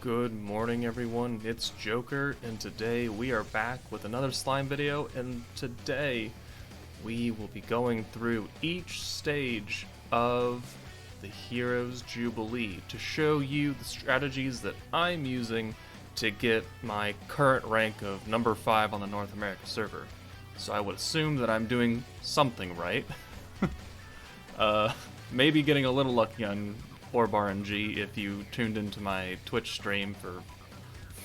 Good morning everyone, it's Joker, and today we are back with another slime video, and today we will be going through each stage of the Hero's Jubilee to show you the strategies that I'm using to get my current rank of number 5 on the North America server. So I would assume that I'm doing something right. Maybe getting a little lucky on Orb RNG if you tuned into my Twitch stream for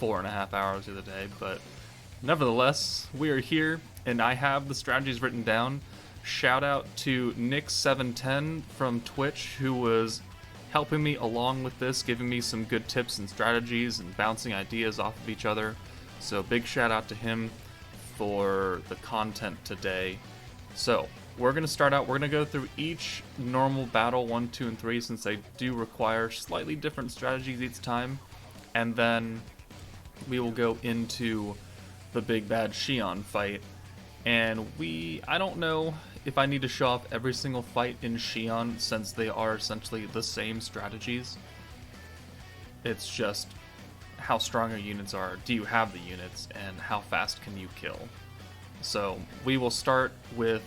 4.5 hours the other day, but nevertheless, we are here and I have the strategies written down. Shout out to Nick710 from Twitch, who was helping me along with this, giving me some good tips and strategies and bouncing ideas off of each other. So big shout out to him for the content today. So we're going to start out, we're going to go through each normal battle 1, 2, and 3 since they do require slightly different strategies each time. And then we will go into the big bad Shion fight. And I don't know if I need to show off every single fight in Shion since they are essentially the same strategies. It's just how strong your units are, do you have the units, and how fast can you kill. So we will start with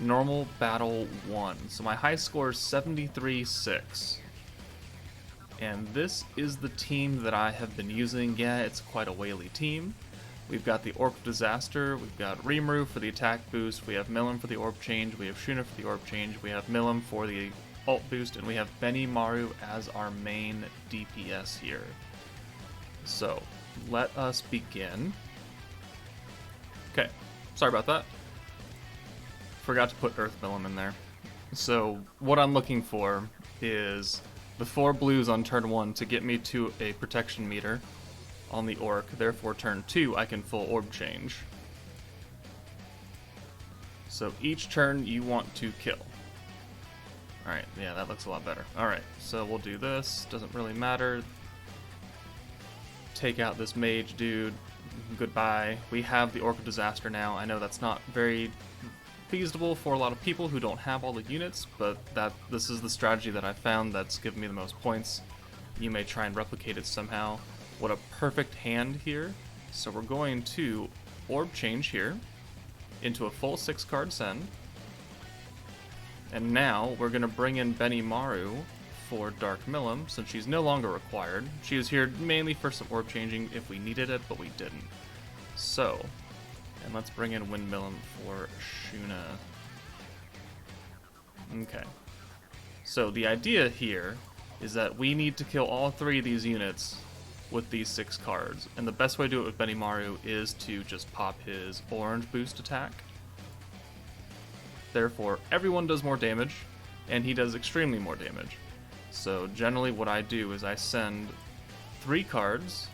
normal battle 1. So my high score is 73-6. And this is the team that I have been using. Yeah, it's quite a whaley team. We've got the Orb Disaster, we've got Rimuru for the attack boost, we have Milim for the orb change, we have Shuna for the orb change, we have Milim for the ult boost, and we have Benimaru as our main DPS here. So, let us begin. Okay, sorry about that. Forgot to put Earth Milim in there. So what I'm looking for is the 4 blues on turn 1 to get me to a protection meter on the Orc. Therefore turn 2 I can full orb change. So each turn you want to kill. Alright, yeah, that looks a lot better. Alright, so we'll do this. Doesn't really matter. Take out this mage dude. Goodbye. We have the Orc of Disaster now. I know that's not very feasible for a lot of people who don't have all the units, but this is the strategy that I found that's given me the most points. You may try and replicate it somehow. What a perfect hand here. So we're going to orb change here into a full 6-card send. And now we're going to bring in Benimaru for Dark Milim since she's no longer required. She was here mainly for some orb changing if we needed it, but we didn't. So, and let's bring in Wind Milim for Shuna. Okay. So the idea here is that we need to kill all 3 of these units with these 6 cards. And the best way to do it with Benimaru is to just pop his orange boost attack. Therefore, everyone does more damage, and he does extremely more damage. So generally what I do is I send 3 cards,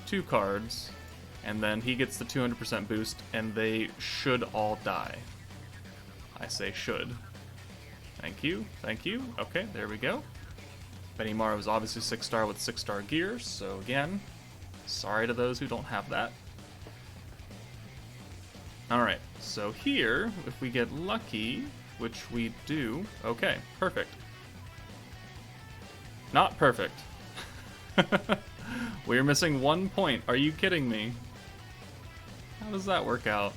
2 cards, and then he gets the 200% boost, and they should all die. I say should. Thank you, thank you. Okay, there we go. Benimaru is obviously 6-star with 6-star gear, so again, sorry to those who don't have that. Alright, so here, if we get lucky, which we do, okay, perfect. Not perfect. We're missing 1 point. Are you kidding me? How does that work out?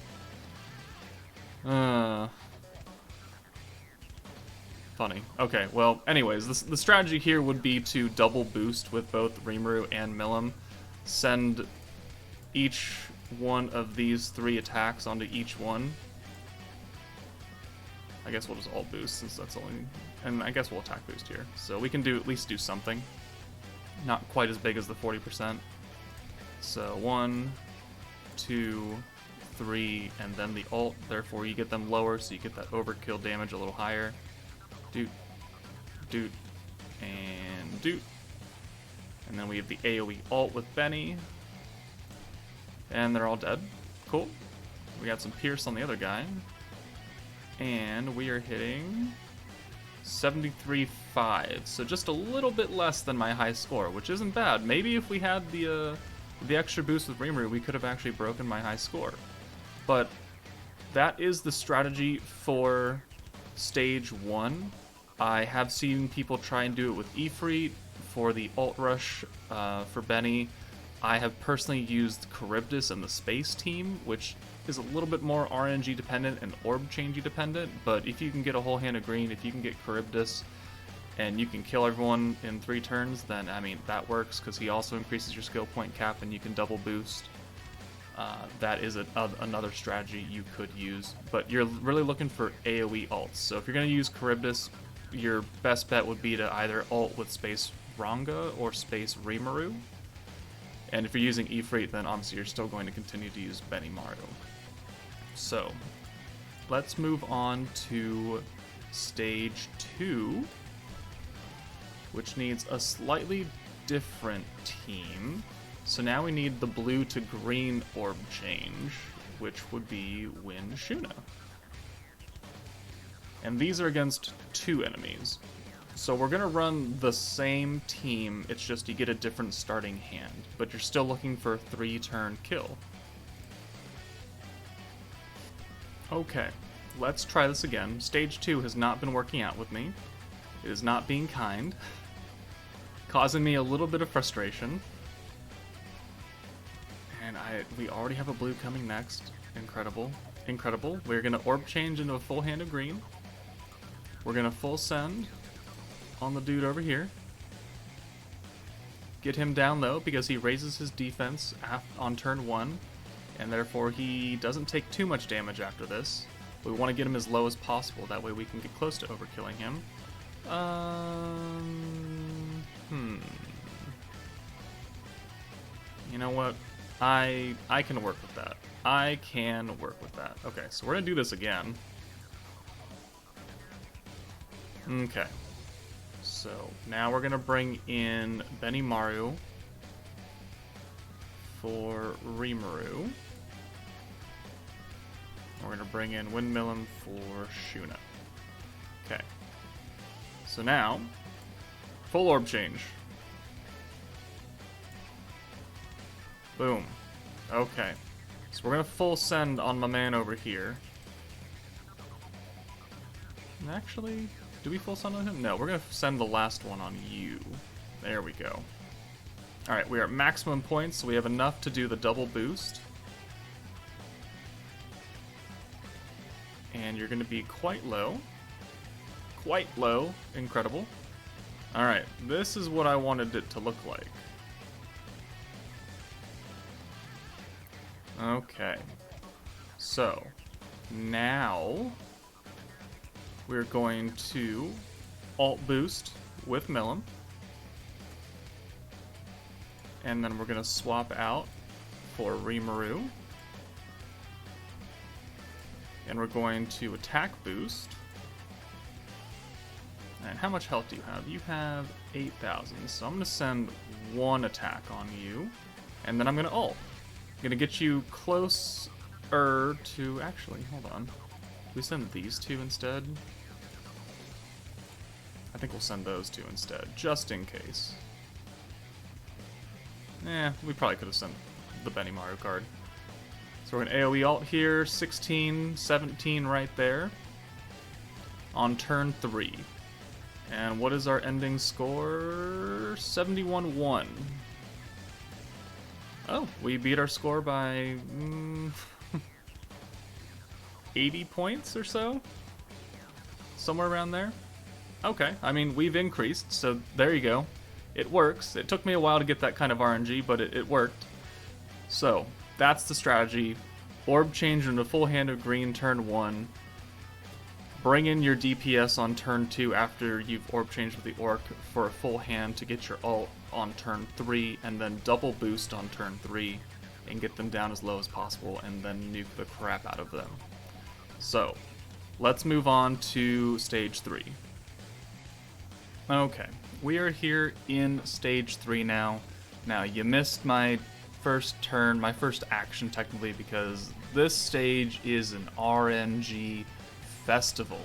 Funny. Okay, well, anyways, the strategy here would be to double boost with both Rimuru and Milim. Send each one of these 3 attacks onto each one. I guess we'll just alt boost since that's only... And I guess we'll attack boost here. So we can at least do something. Not quite as big as the 40%. So 1, 2, 3, and then the ult. Therefore you get them lower, so you get that overkill damage a little higher. Doot, doot, and doot. And then we have the AoE ult with Benny. And they're all dead. Cool. We got some Pierce on the other guy. And we are hitting 73.5, so just a little bit less than my high score, which isn't bad. Maybe if we had the extra boost with Rimuru, we could have actually broken my high score. But that is the strategy for stage 1. I have seen people try and do it with Ifrit for the ult rush for Benny, I have personally used Charybdis and the Space Team, which is a little bit more RNG dependent and orb changey dependent, but if you can get a whole hand of green, if you can get Charybdis, and you can kill everyone in 3 turns, then, I mean, that works, because he also increases your skill point cap and you can double boost. That is another strategy you could use, but you're really looking for AoE ults. So if you're going to use Charybdis, your best bet would be to either ult with Space Ranga or Space Rimuru. And if you're using Ifrit, then obviously you're still going to continue to use Benimaru. So, let's move on to stage 2, which needs a slightly different team. So now we need the blue to green orb change, which would be Win Shuna. And these are against 2 enemies. So we're going to run the same team, it's just you get a different starting hand, but you're still looking for a 3-turn kill. Okay, let's try this again. Stage 2 has not been working out with me. It is not being kind, causing me a little bit of frustration. And we already have a blue coming next. Incredible. Incredible. We're going to orb change into a full hand of green. We're going to full send on the dude over here. Get him down low because he raises his defense on turn 1, and therefore he doesn't take too much damage after this. We want to get him as low as possible, that way we can get close to overkilling him. You know what? I can work with that. I can work with that. Okay, so we're gonna do this again. Okay. So now we're gonna bring in Benimaru for Rimuru. We're gonna bring in Windmillum for Shuna. Okay. So now, full orb change. Boom. Okay. So we're gonna full send on my man over here. And actually, do we full send on him? No, we're gonna send the last one on you. There we go. Alright, we are at maximum points, so we have enough to do the double boost. And you're gonna be quite low. Quite low. Incredible. Alright, this is what I wanted it to look like. Okay, so now we're going to alt boost with Millum, and then we're going to swap out for Rimuru, and we're going to attack boost. And how much health do you have? You have 8,000, so I'm going to send 1 attack on you, and then I'm going to ult. I'm gonna get you closer to... Actually, hold on. Do we send these 2 instead? I think we'll send those 2 instead, just in case. We probably could have sent the Benimaru card. So we're gonna AoE ult here, 16, 17 right there. On turn 3. And what is our ending score? 71-1. Oh, we beat our score by 80 points or so? Somewhere around there? Okay, I mean, we've increased, so there you go. It works. It took me a while to get that kind of RNG, but it worked. So, that's the strategy. Orb change into full hand of green turn 1. Bring in your DPS on turn 2 after you've orb changed with the orc for a full hand to get your ult on turn 3, and then double boost on turn 3 and get them down as low as possible and then nuke the crap out of them. So, let's move on to stage 3. Okay, we are here in stage 3 now. Now, you missed my first turn, my first action technically, because this stage is an RNG festival.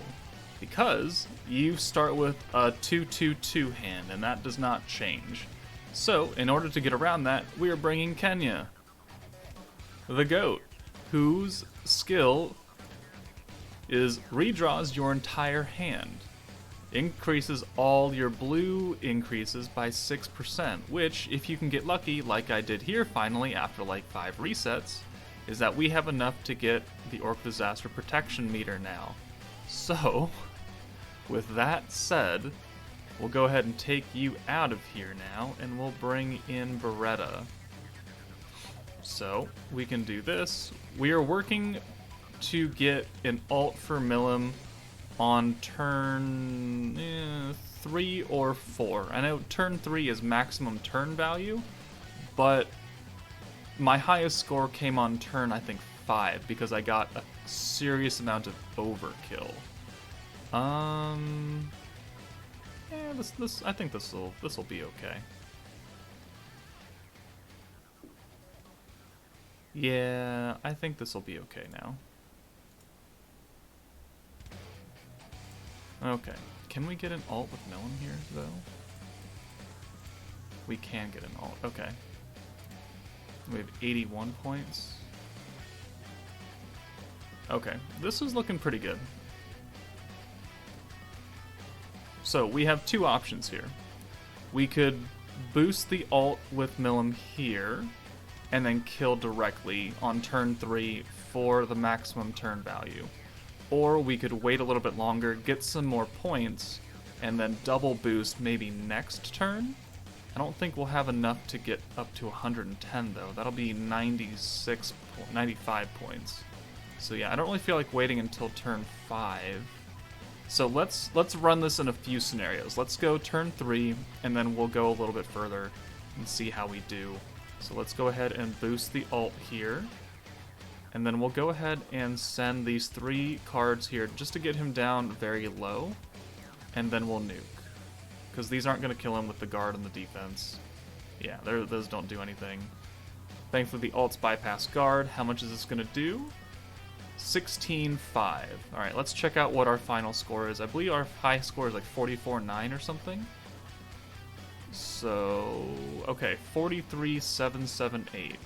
Because you start with a 2-2-2 hand, and that does not change. So, in order to get around that, we are bringing Kenya, the goat, whose skill is redraws your entire hand. increases all your blue increases by 6%, which, if you can get lucky, like I did here finally after like 5 resets, is that we have enough to get the Orc Disaster Protection meter now. So, with that said, we'll go ahead and take you out of here now, and we'll bring in Beretta. So, we can do this. We are working to get an ult for Milim on turn 3 or 4. I know turn 3 is maximum turn value, but my highest score came on turn, I think, 5, because I got a serious amount of overkill. Yeah, I think this'll be okay. Yeah, I think this'll be okay now. Okay, can we get an ult with Milim here, though? We can get an ult, okay. We have 81 points. Okay, this is looking pretty good. So, we have 2 options here. We could boost the ult with Milim here, and then kill directly on turn 3 for the maximum turn value. Or we could wait a little bit longer, get some more points, and then double boost maybe next turn. I don't think we'll have enough to get up to 110 though. That'll be 95 points. So yeah, I don't really feel like waiting until turn 5. So let's run this in a few scenarios. Let's go turn 3, and then we'll go a little bit further and see how we do. So let's go ahead and boost the ult here. And then we'll go ahead and send these 3 cards here just to get him down very low. And then we'll nuke. Because these aren't going to kill him with the guard and the defense. Yeah, those don't do anything. Thankfully the ults bypass guard. How much is this going to do? 16-5. Alright, let's check out what our final score is. I believe our high score is like 44-9 or something. So, okay, 43-778.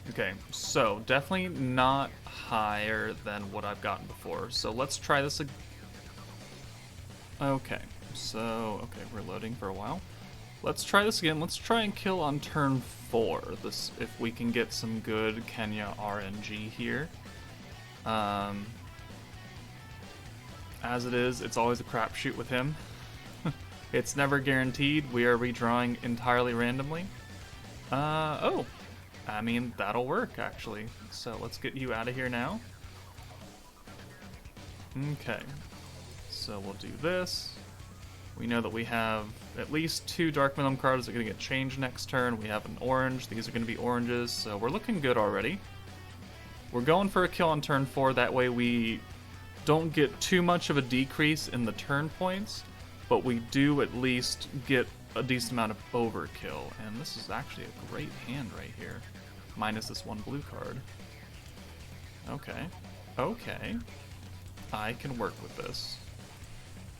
Okay, so definitely not higher than what I've gotten before. So let's try this again. Okay, we're loading for a while. Let's try this again. Let's try and kill on turn 4. This, if we can get some good Kenya RNG here. As it is, it's always a crapshoot with him. It's never guaranteed. We are redrawing entirely randomly. Oh, I mean, that'll work, actually. So let's get you out of here now. Okay, so we'll do this. We know that we have at least 2 Dark Milim cards that are going to get changed next turn. We have an orange. These are going to be oranges, so we're looking good already. We're going for a kill on turn 4. That way we don't get too much of a decrease in the turn points, but we do at least get a decent amount of overkill. And this is actually a great hand right here. Minus this 1 blue card. Okay. Okay. I can work with this.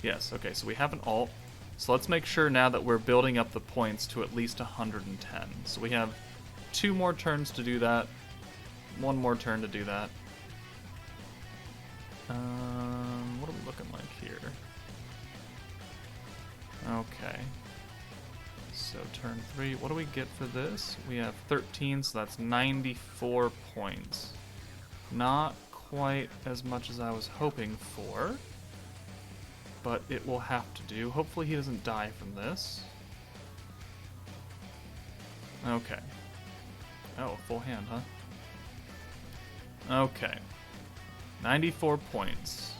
Yes, okay, so we have an ult. So let's make sure now that we're building up the points to at least 110. So we have 2 more turns to do that. 1 more turn to do that. What are we looking like here? Okay. So turn 3, what do we get for this? We have 13, so that's 94 points. Not quite as much as I was hoping for, but it will have to do. Hopefully he doesn't die from this. Okay. Oh, full hand, huh? Okay. 94 points.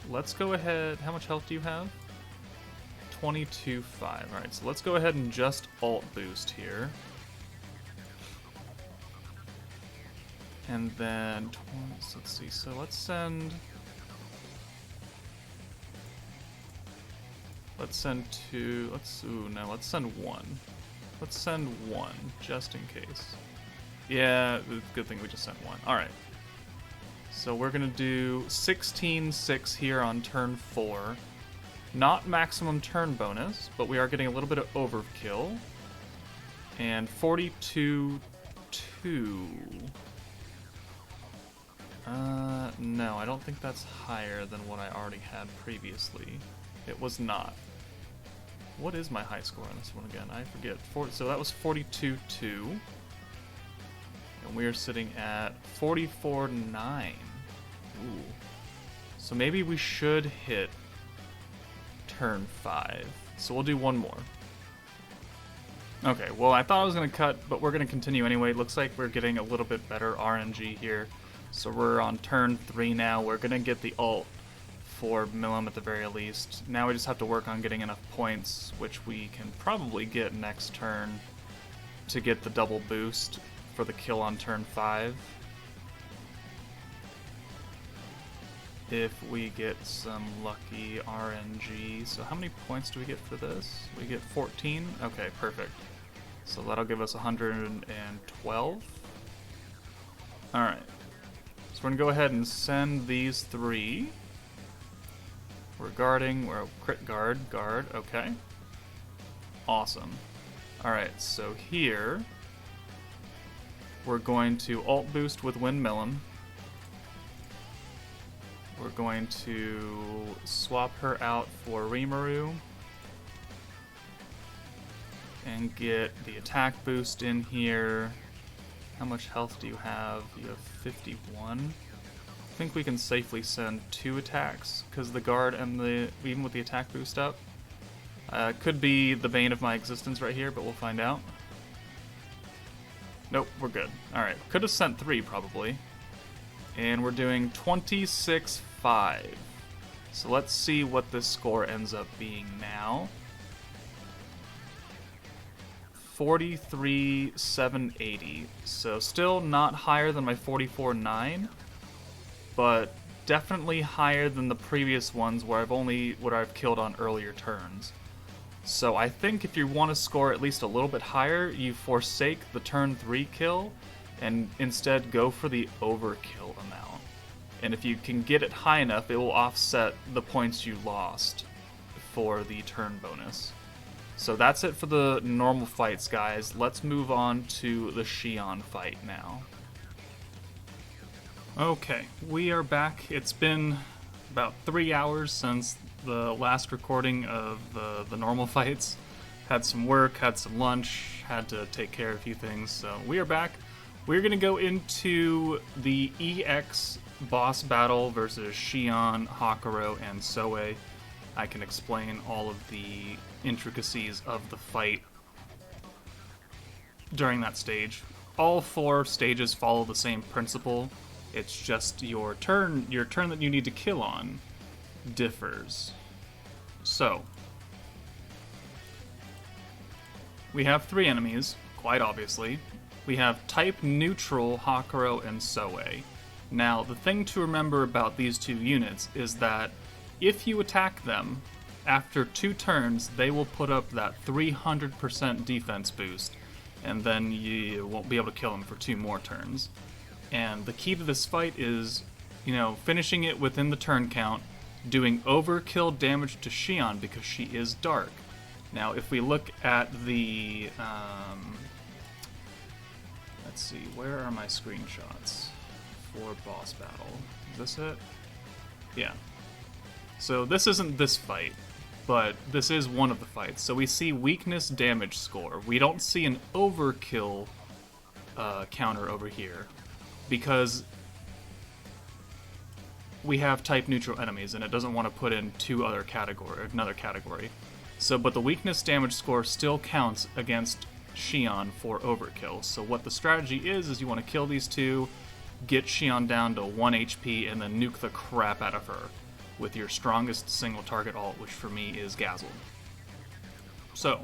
Let's go ahead. How much health do you have? 22.5. Alright, so let's go ahead and just ult boost here. And then, let's see, so let's send 2, let's send 1. Let's send 1, just in case. Yeah, good thing we just sent 1. Alright. So we're gonna do 16-6 here on turn 4. Not maximum turn bonus, but we are getting a little bit of overkill. And 42-2. No, I don't think that's higher than what I already had previously. It was not. What is my high score on this one again? I forget. So that was 42-2. And we are sitting at 44-9. Ooh. So maybe we should hit turn 5. So we'll do one more. Okay, well, I thought I was going to cut, but we're going to continue anyway. Looks like we're getting a little bit better RNG here. So we're on turn 3 now. We're going to get the ult for Milim at the very least. Now we just have to work on getting enough points, which we can probably get next turn to get the double boost for the kill on turn 5. If we get some lucky RNG. So how many points do we get for this? We get 14? Okay, perfect. So that'll give us 112. Alright. So we're going to go ahead and send these 3. We're guarding, we're crit guard, okay. Awesome. Alright, so here we're going to ult boost with Windmillum. We're going to swap her out for Rimuru and get the attack boost in here. How much health do you have? You have 51. I think we can safely send 2 attacks because the guard and even with the attack boost up, could be the bane of my existence right here, but we'll find out. Nope, we're good. Alright, could have sent 3 probably. And we're doing 26-5. So let's see what this score ends up being now. 43,780. So still not higher than my 44.9, but definitely higher than the previous ones where I've killed on earlier turns. So I think if you want to score at least a little bit higher, you forsake the turn 3 kill and instead go for the overkill amount. And if you can get it high enough, it will offset the points you lost for the turn bonus. So that's it for the normal fights, guys. Let's move on to the Xion fight now. Okay, we are back. It's been about 3 hours since the last recording of the normal fights. Had some work, had some lunch, had to take care of a few things, so we are back. We're going to go into the EX boss battle versus Xion, Hakuro, and Soe. I can explain all of the intricacies of the fight during that stage. All 4 stages follow the same principle. It's just your turn that you need to kill on differs. So, we have 3 enemies, quite obviously. We have type neutral Hakuro and Soe. Now, the thing to remember about these 2 units is that if you attack them, after 2 turns, they will put up that 300% defense boost, and then you won't be able to kill them for 2 more turns. And the key to this fight is, finishing it within the turn count, doing overkill damage to Xion because she is dark. Now, if we look at the... let's see, where are my screenshots for boss battle? Is this it? Yeah. So this isn't this fight, but this is one of the fights. So we see weakness damage score. We don't see an overkill counter over here because we have type neutral enemies and it doesn't want to put in another category. So, but the weakness damage score still counts against Xion for overkill. So what the strategy is you want to kill these 2, get Xion down to 1 HP, and then nuke the crap out of her with your strongest single target ult, which for me is Gazzled. So,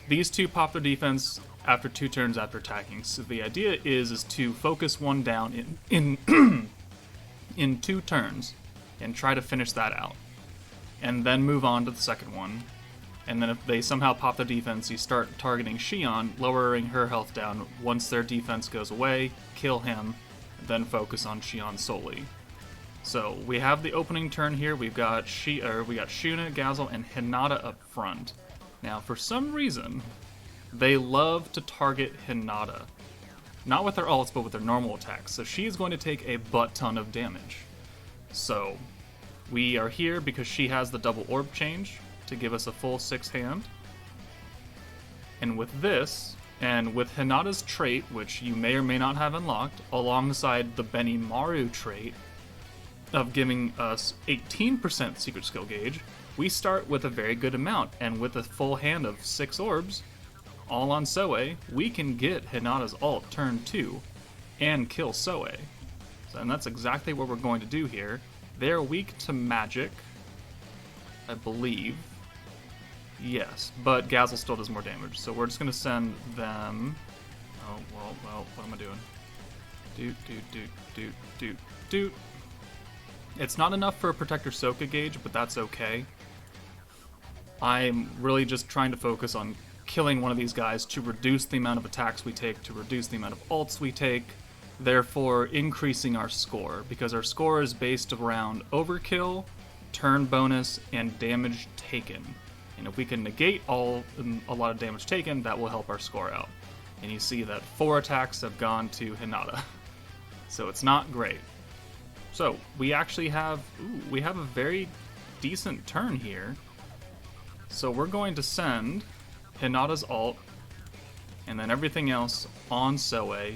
these 2 pop their defense after 2 turns after attacking. So the idea is to focus one down in 2 turns and try to finish that out. And then move on to the second one. And then if they somehow pop the defense, you start targeting Xion, lowering her health down. Once their defense goes away, kill him, then focus on Xion solely. So we have the opening turn here. We've got Shuna, Gazzle, and Hinata up front. Now, for some reason, they love to target Hinata. Not with her ults, but with her normal attacks. So she's going to take a butt ton of damage. So we are here because she has the double orb change to give us a full 6 hand. And with this, and with Hinata's trait, which you may or may not have unlocked, alongside the Benimaru trait of giving us 18% secret skill gauge, we start with a very good amount. And with a full hand of 6 orbs, all on Soe, we can get Hinata's ult turn 2 and kill Soe. And that's exactly what we're going to do here. They're weak to magic, I believe. Yes, but Gazel still does more damage, so we're just going to send them... Oh, well, what am I doing? Doot. It's not enough for a Protector Soka gauge, but that's okay. I'm really just trying to focus on killing one of these guys to reduce the amount of attacks we take, to reduce the amount of ults we take, therefore increasing our score, because our score is based around overkill, turn bonus, and damage taken. And if we can negate a lot of damage taken, that will help our score out. And you see that 4 attacks have gone to Hinata. So it's not great. So we actually have, we have a very decent turn here. So we're going to send Hinata's ult, and then everything else on Soe,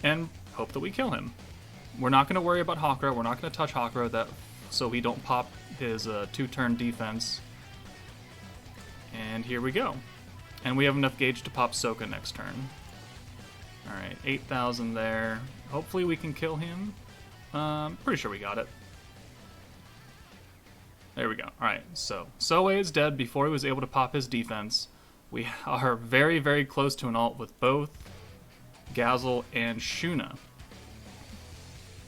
and hope that we kill him. We're not going to worry about Hakuro. We're not going to touch Hakuro so he don't pop his 2-turn defense. And here we go. And we have enough gauge to pop Soka next turn. Alright, 8,000 there. Hopefully we can kill him. Pretty sure we got it. There we go. Alright, so Soe is dead before he was able to pop his defense. We are very, very close to an ult with both Gazel and Shuna.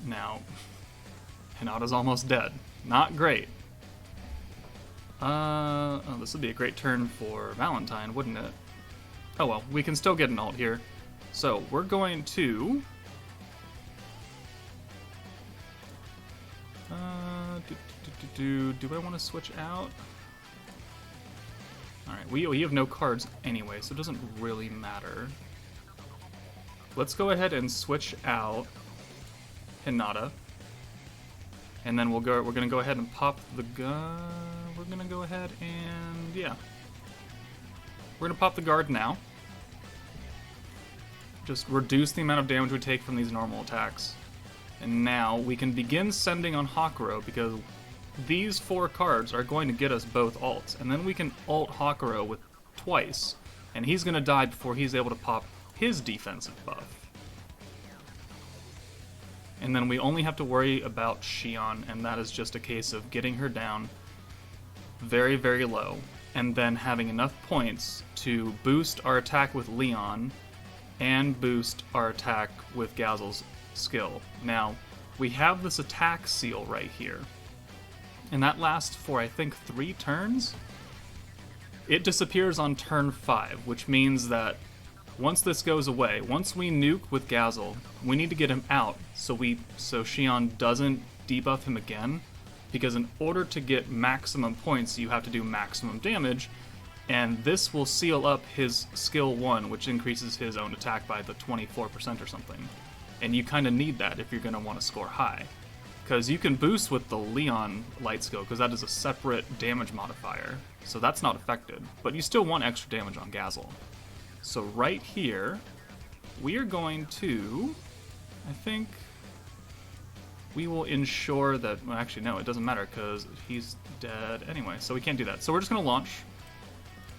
Now, Hinata's almost dead. Not great. Oh, this would be a great turn for Valentine, wouldn't it? Oh well, we can still get an ult here. So, we're going to... Do I want to switch out? Alright, we have no cards anyway, so it doesn't really matter. Let's go ahead and switch out Hinata. And then we're gonna go ahead and pop the gun. We're gonna go ahead and yeah. We're gonna pop the guard now. Just reduce the amount of damage we take from these normal attacks. And now we can begin sending on Hakuro because these 4 cards are going to get us both ults. And then we can ult Hakuro with twice. And he's gonna die before he's able to pop his defensive buff. And then we only have to worry about Xion, and that is just a case of getting her down very, very low, and then having enough points to boost our attack with Leon and boost our attack with Gazel's skill. Now, we have this attack seal right here, and that lasts for, I think, 3 turns? It disappears on turn 5, which means that once this goes away, once we nuke with Gazel, we need to get him out so Xion doesn't debuff him again, because in order to get maximum points, you have to do maximum damage, and this will seal up his skill 1, which increases his own attack by the 24% or something. And you kind of need that if you're going to want to score high. Because you can boost with the Leon light skill, because that is a separate damage modifier, so that's not affected. But you still want extra damage on Gazel. So right here, we are going to, I think, we will ensure that, well actually no, it doesn't matter because he's dead anyway, so we can't do that. So we're just going to launch,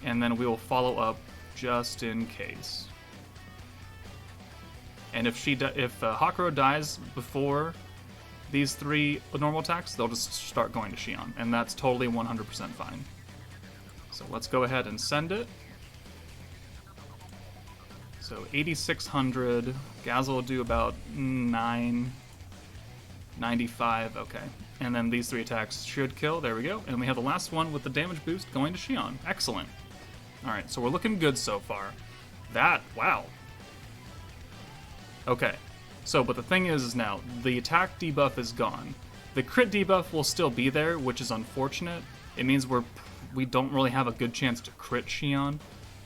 and then we will follow up just in case. And if Hakuro dies before these 3 normal attacks, they'll just start going to Xion, and that's totally 100% fine. So let's go ahead and send it. So 8,600, Gazel will do about 995, okay. And then these 3 attacks should kill, there we go. And we have the last one with the damage boost going to Xion, excellent. Alright, so we're looking good so far. Wow. Okay, so but the thing is now, the attack debuff is gone. The crit debuff will still be there, which is unfortunate. It means we don't really have a good chance to crit Xion.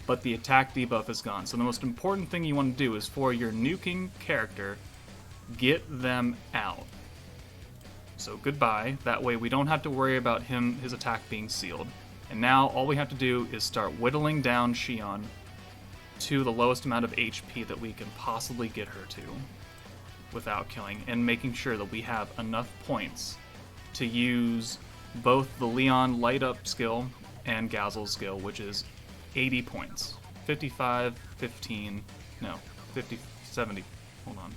but the attack debuff is gone. So the most important thing you want to do is for your nuking character, get them out. So goodbye. That way we don't have to worry about his attack being sealed. And now all we have to do is start whittling down Xion to the lowest amount of HP that we can possibly get her to without killing, and making sure that we have enough points to use both the Leon light up skill and Gazel's skill, which is 80 points. 55, 15, no, 50, 70, hold on.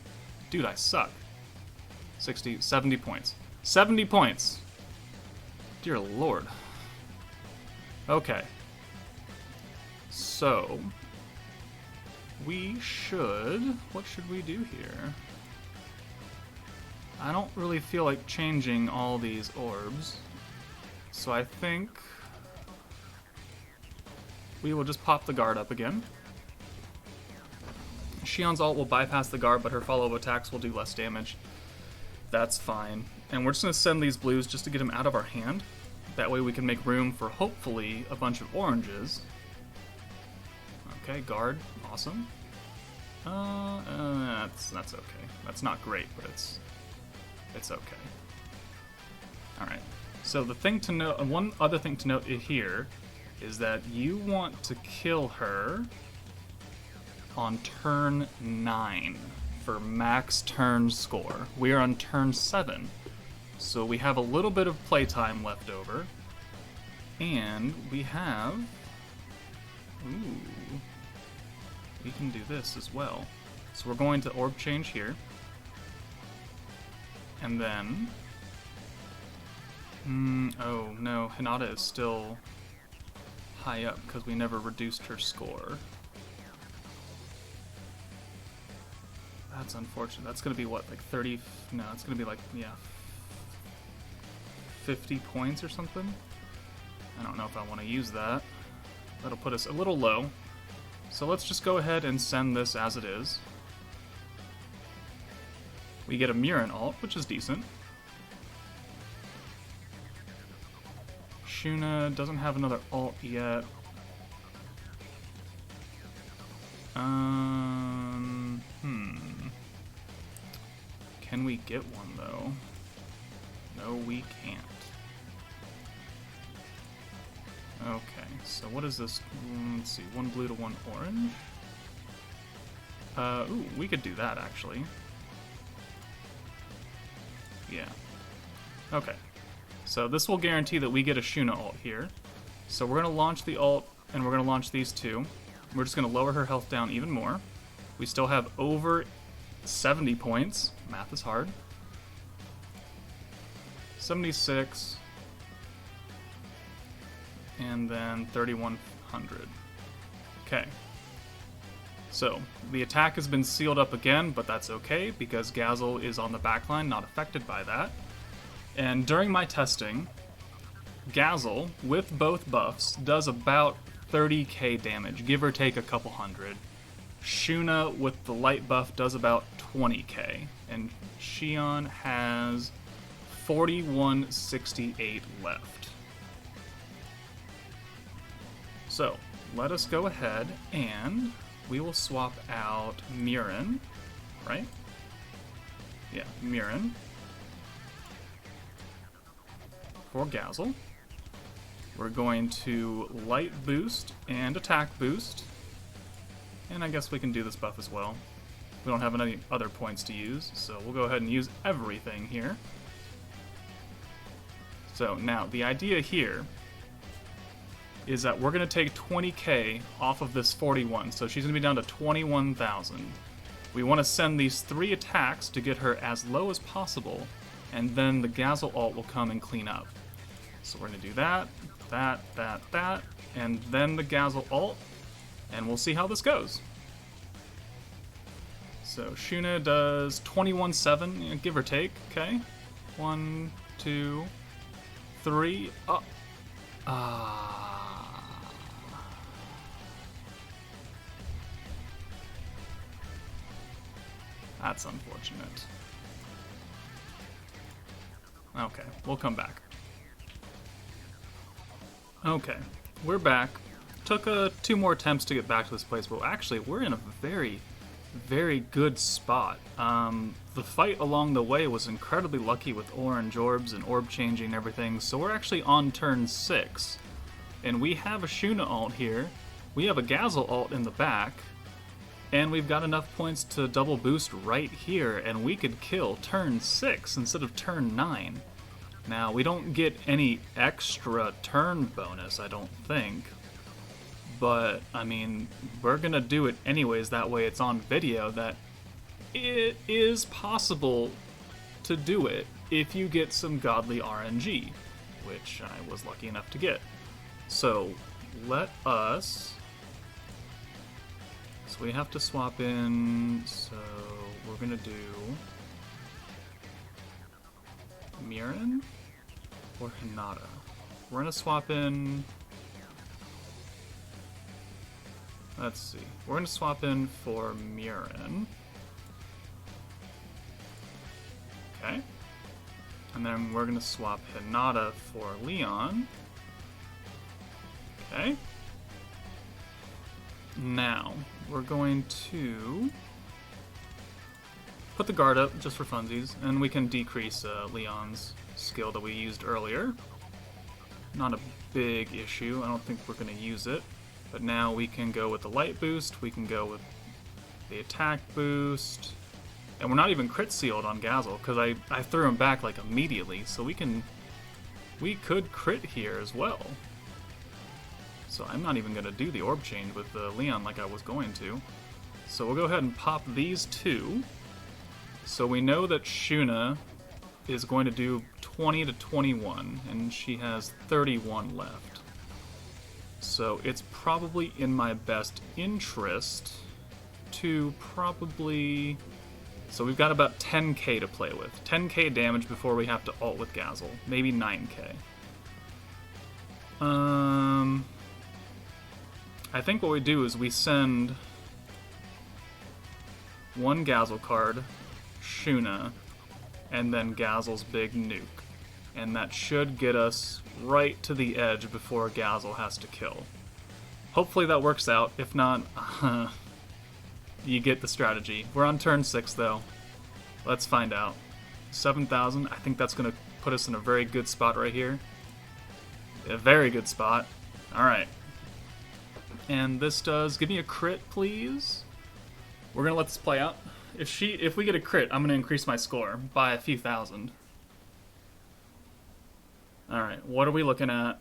Dude, I suck. 60, 70 points. 70 points! Dear Lord. Okay. So, we should... What should we do here? I don't really feel like changing all these orbs. So I think we will just pop the guard up again. Xion's ult will bypass the guard, but her follow-up attacks will do less damage. That's fine. And we're just going to send these blues just to get them out of our hand. That way we can make room for, hopefully, a bunch of oranges. Okay, guard. Awesome. That's okay. That's not great, but it's okay. Alright. So the thing to note, one other thing to note here is that you want to kill her on turn 9 for max turn score. We are on turn 7, so we have a little bit of playtime left over, and we have... Ooh. We can do this as well. So we're going to orb change here, and then... oh no, Hinata is still high up because we never reduced her score. That's unfortunate. That's going to be what, like 30... No, it's going to be like, yeah, 50 points or something? I don't know if I want to use that. That'll put us a little low. So let's just go ahead and send this as it is. We get a Murin ult, which is decent. Shuna doesn't have another ult yet. Can we get one, though? No, we can't. Okay, so what is this? Let's see, 1 blue to 1 orange. Ooh, we could do that, actually. Yeah. Okay. So this will guarantee that we get a Shuna ult here. So we're going to launch the ult, and we're going to launch these two. We're just going to lower her health down even more. We still have over 70 points. Math is hard. 76. And then 3,100. Okay. So, the attack has been sealed up again, but that's okay, because Gazel is on the backline, not affected by that. And during my testing, Gazel, with both buffs, does about 30k damage, give or take a couple hundred. Shuna, with the light buff, does about 20k. And Xion has 4168 left. So, let us go ahead and we will swap out Murin, right? Yeah, Murin for Gazel. We're going to light boost and attack boost. And I guess we can do this buff as well. We don't have any other points to use, so we'll go ahead and use everything here. So now, the idea here is that we're going to take 20k off of this 41, so she's going to be down to 21,000. We want to send these 3 attacks to get her as low as possible, and then the Gazel ult will come and clean up. So we're going to do that, that, and then the Gazel ult, and we'll see how this goes. So Shuna does 21.7, give or take, okay? 1, 2, 3, up. That's unfortunate. Okay, we'll come back. Okay, we're back. took 2 more attempts to get back to this place, but actually we're in a very, very good spot. The fight along the way was incredibly lucky with orange orbs and orb changing and everything, so we're actually on turn 6. And we have a Shuna ult here, we have a Gazel ult in the back, and we've got enough points to double boost right here, and we could kill turn 6 instead of turn 9. Now, we don't get any extra turn bonus, I don't think. But, I mean, we're gonna do it anyways, that way it's on video that it is possible to do it if you get some godly RNG, which I was lucky enough to get. So, let us... So we have to swap in, so we're gonna do... Mirin or Hinata? We're gonna swap in... Let's see. We're going to swap in for Mirin. Okay. And then we're going to swap Hinata for Leon. Okay. Now, we're going to put the guard up just for funsies, and we can decrease Leon's skill that we used earlier. Not a big issue. I don't think we're going to use it. But now we can go with the light boost, we can go with the attack boost, and we're not even crit sealed on Gazel, because I threw him back like immediately, so we could crit here as well. So I'm not even going to do the orb change with Leon like I was going to. So we'll go ahead and pop these 2. So we know that Shuna is going to do 20 to 21, and she has 31 left. So it's probably in my best interest to probably... So we've got about 10k to play with. 10k damage before we have to ult with Gazel. Maybe 9k. I think what we do is we send 1 Gazel card, Shuna, and then Gazel's big nuke. And that should get us right to the edge before Gazel has to kill. Hopefully that works out. If not, you get the strategy. We're on turn 6 though. Let's find out. 7,000, I think that's going to put us in a very good spot right here. A very good spot. Alright. And this does... Give me a crit, please. We're going to let this play out. If we get a crit, I'm going to increase my score by a few thousand. Alright, what are we looking at?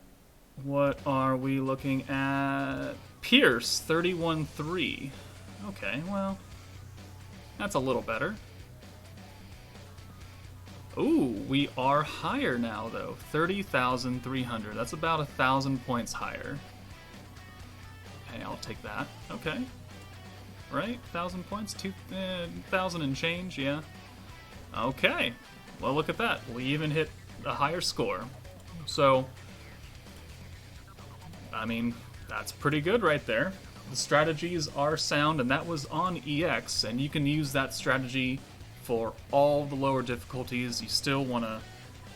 What are we looking at? Pierce, 31-3. Okay, well, that's a little better. Ooh, we are higher now, though. 30,300. That's about 1,000 points higher. Okay, I'll take that. Okay. Right? 1,000 points? 2,000 and change, yeah. Okay. Well, look at that. We even hit a higher score. So, I mean, that's pretty good right there. The strategies are sound, and that was on EX, and you can use that strategy for all the lower difficulties. You still want to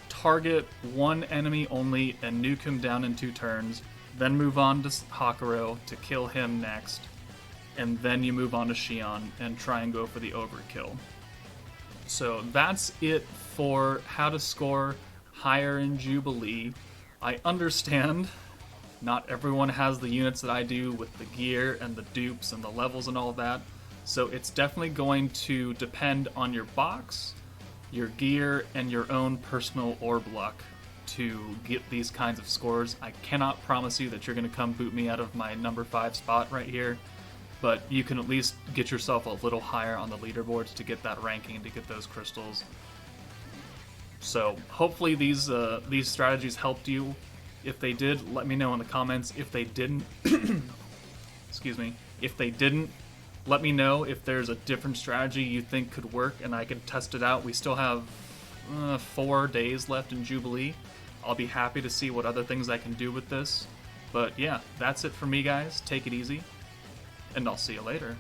target one enemy only and nuke him down in 2 turns, then move on to Hakuro to kill him next, and then you move on to Shion and try and go for the overkill. So that's it for how to score higher in Jubilee. I understand not everyone has the units that I do with the gear and the dupes and the levels and all that, so it's definitely going to depend on your box, your gear, and your own personal orb luck to get these kinds of scores. I cannot promise you that you're going to come boot me out of my number 5 spot right here, but you can at least get yourself a little higher on the leaderboards to get that ranking, to get those crystals. So hopefully these strategies helped you. If they did, let me know in the comments. If they didn't, excuse me, if they didn't, let me know if there's a different strategy you think could work and I could test it out. We still have 4 days left in Jubilee. I'll be happy to see what other things I can do with this. But yeah, that's it for me, guys. Take it easy, and I'll see you later.